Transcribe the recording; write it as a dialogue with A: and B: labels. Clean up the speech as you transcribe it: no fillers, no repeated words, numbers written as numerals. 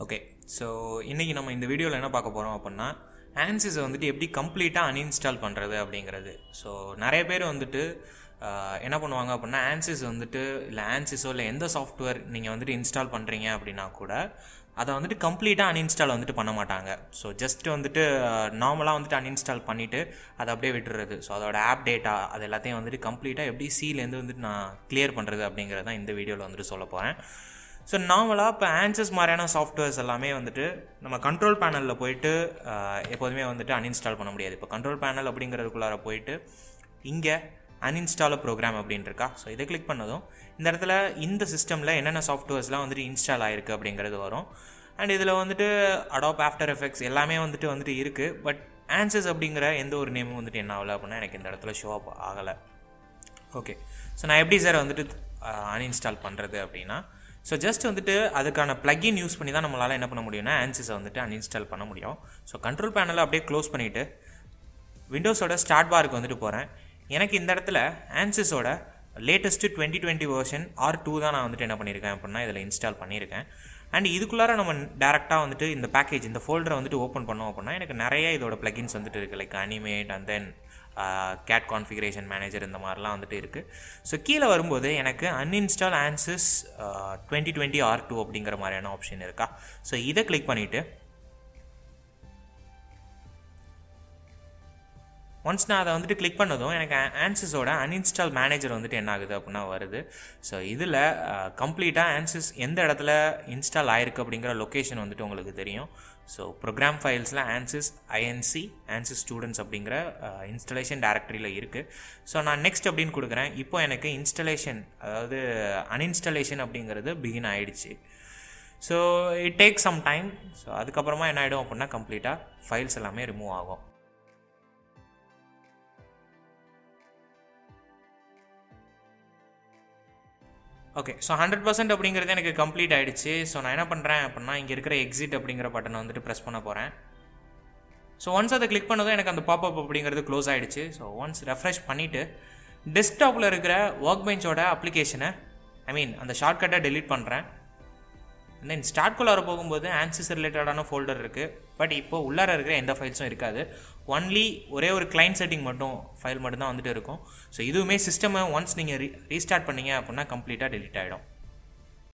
A: Okay, so இன்றைக்கி நம்ம இந்த வீடியோவில் என்ன பார்க்க போகிறோம் அப்படின்னா, ஆன்சிஸை வந்துட்டு எப்படி கம்ப்ளீட்டாக அன்இன்ஸ்டால் பண்ணுறது அப்படிங்கிறது. ஸோ நிறைய பேர் வந்துட்டு என்ன பண்ணுவாங்க அப்படின்னா, ஆன்சிஸ் வந்துட்டு இல்லை ஆன்சிஸோ இல்லை எந்த சாஃப்ட்வேர் நீங்கள் வந்துட்டு இன்ஸ்டால் பண்ணுறீங்க அப்படின்னா கூட அதை வந்துட்டு கம்ப்ளீட்டாக அன்இன்ஸ்டால் வந்துட்டு பண்ண மாட்டாங்க. ஸோ ஜஸ்ட் வந்துட்டு நார்மலாக வந்துட்டு அன்இன்ஸ்டால் பண்ணிவிட்டு அதை அப்படியே விட்டுறது. ஸோ அதோட ஆப் டேட்டா அது எல்லாத்தையும் வந்துட்டு கம்ப்ளீட்டாக எப்படி சீலேருந்து வந்துட்டு நான் கிளியர் பண்ணுறது அப்படிங்கிறது தான் இந்த வீடியோவில் வந்துட்டு சொல்ல போகிறேன். ஸோ நார்மலாக இப்போ ஆன்சஸ் மாதிரியான சாஃப்ட்வேர்ஸ் எல்லாமே வந்துட்டு நம்ம கண்ட்ரோல் பேனலில் போயிட்டு எப்போதுமே வந்துட்டு அன்இன்ஸ்டால் பண்ண முடியாது. இப்போ கண்ட்ரோல் பேனல் அப்படிங்கிறதுக்குள்ளார போயிட்டு இங்கே அன்இன்ஸ்டால் ப்ரோக்ராம் அப்படின்னு இருக்கா. ஸோ இதை கிளிக் பண்ணதும் இந்த இடத்துல இந்த சிஸ்டமில் என்னென்ன சாஃப்ட்வேர்ஸ்லாம் வந்துட்டு இன்ஸ்டால் ஆகிருக்கு அப்படிங்கிறது வரும். அண்ட் இதில் வந்துட்டு அடாப் ஆஃப்டர் எஃபெக்ட்ஸ் எல்லாமே வந்துட்டு இருக்குது. பட் ஆன்சஸ் அப்படிங்கிற எந்த ஒரு நேமும் வந்துட்டு என்ன ஆகலை அப்படின்னா எனக்கு இந்த இடத்துல ஷோ அப் ஆகலை. ஓகே, ஸோ நான் எப்படி சார் வந்துட்டு அன்இன்ஸ்டால் பண்ணுறது அப்படின்னா, ஸோ ஜஸ்ட் வந்துட்டு அதுக்கான ப்ளக்கின் யூஸ் பண்ணி தான் நம்மளால் என்ன பண்ண முடியும்னா ஆன்சிஸை வந்துட்டு அன்இன்ஸ்டால் பண்ண முடியும். ஸோ கண்ட்ரோல் பேனலை அப்படியே க்ளோஸ் பண்ணிவிட்டு விண்டோஸோட ஸ்டார்ட் பாருக்கு வந்துட்டு போகிறேன். எனக்கு இந்த இடத்துல ஆன்சிஸோட லேட்டஸ்ட்டு 2020 வெர்ஷன் R2 தான் நான் வந்துட்டு என்ன பண்ணியிருக்கேன் அப்படின்னா இதில் இன்ஸ்டால் பண்ணியிருக்கேன். அண்ட் இதுக்குள்ளார நம்ம டேரெக்டாக வந்துட்டு இந்த பேக்கேஜ் இந்த ஃபோல்டரை வந்துட்டு ஓப்பன் பண்ணோம் அப்படின்னா எனக்கு நிறைய இதோட ப்ளகின்ஸ் வந்துட்டு இருக்குது. Like animate and then gate configuration manager இந்த மாதிரிலாம் வந்துட்டு இருக்குது. ஸோ கீழே வரும்போது எனக்கு அன்இன்ஸ்டால் ஆன்சிஸ் 2020 R2 அப்படிங்கிற மாதிரியான ஆப்ஷன் இருக்கா. ஸோ இதை கிளிக் பண்ணிவிட்டு ஒன்ஸ் நான் அதை வந்துட்டு கிளிக் பண்ணதும் எனக்கு ஆன்சிஸோட அன்இன்ஸ்டால் மேனேஜர் வந்துட்டு என்ன ஆகுது அப்படின்னா வருது. ஸோ இதில் கம்ப்ளீட்டாக ஆன்சிஸ் எந்த இடத்துல இன்ஸ்டால் ஆயிருக்கு அப்படிங்கிற லொக்கேஷன் வந்துட்டு உங்களுக்கு தெரியும். ஸோ ப்ரோக்ராம் ஃபைல்ஸில் ஆன்சிஸ் INC ஆன்சிஸ் ஸ்டூடெண்ட்ஸ் அப்படிங்கிற இன்ஸ்டாலேஷன் டைரக்டரியில் இருக்குது. ஸோ நான் நெக்ஸ்ட் அப்படின்னு கொடுக்குறேன். இப்போ எனக்கு இன்ஸ்டாலேஷன் அதாவது அன்இன்ஸ்டாலேஷன் அப்படிங்கிறது பிகின் ஆகிடுச்சு. So it take some time. So அதுக்கப்புறமா என்ன ஆகிடும் அப்படின்னா கம்ப்ளீட்டாக ஃபைல்ஸ் எல்லாமே ரிமூவ் ஆகும். ஓகே, ஸோ 100% அப்படிங்கிறது எனக்கு கம்ப்ளீட் ஆகிடுச்சு. ஸோ நான் என்ன பண்ணுறேன் அப்படின்னா இங்கே இருக்கிற எக்ஸிட் அப்படிங்கிற பட்டனை வந்துட்டு ப்ரெஸ் பண்ண போகிறேன். ஸோ ஒன்ஸ் அதை கிளிக் பண்ணதும் எனக்கு அந்த பாப்அப் அப்படிங்கிறது க்ளோஸ் ஆகிடுச்சு. ஸோ ஒன்ஸ் ரெஃப்ரெஷ் பண்ணிவிட்டு டெஸ்க்டாப்பில் இருக்கிற ஒர்க் பெஞ்சோட அப்ளிகேஷனை அந்த ஷார்ட்கட்டை டெலீட் பண்ணுறேன். தென் ஸ்டார்ட்குள்ளார போகும்போது ஆன்சிஸ் ரிலேட்டடான ஃபோல்டர் இருக்குது. பட் இப்போ உள்ளார இருக்கிற எந்த ஃபைல்ஸும் இருக்காது. ஒன்லி ஒரே ஒரு கிளைண்ட் செட்டிங் ஃபைல் மட்டும் தான் வந்துட்டு இருக்கும். ஸோ இதுவுமே சிஸ்டமை ஒன்ஸ் நீங்கள் ரீஸ்டார்ட் பண்ணீங்க அப்படின்னா கம்ப்ளீட்டாக டெலீட் ஆகிடும்.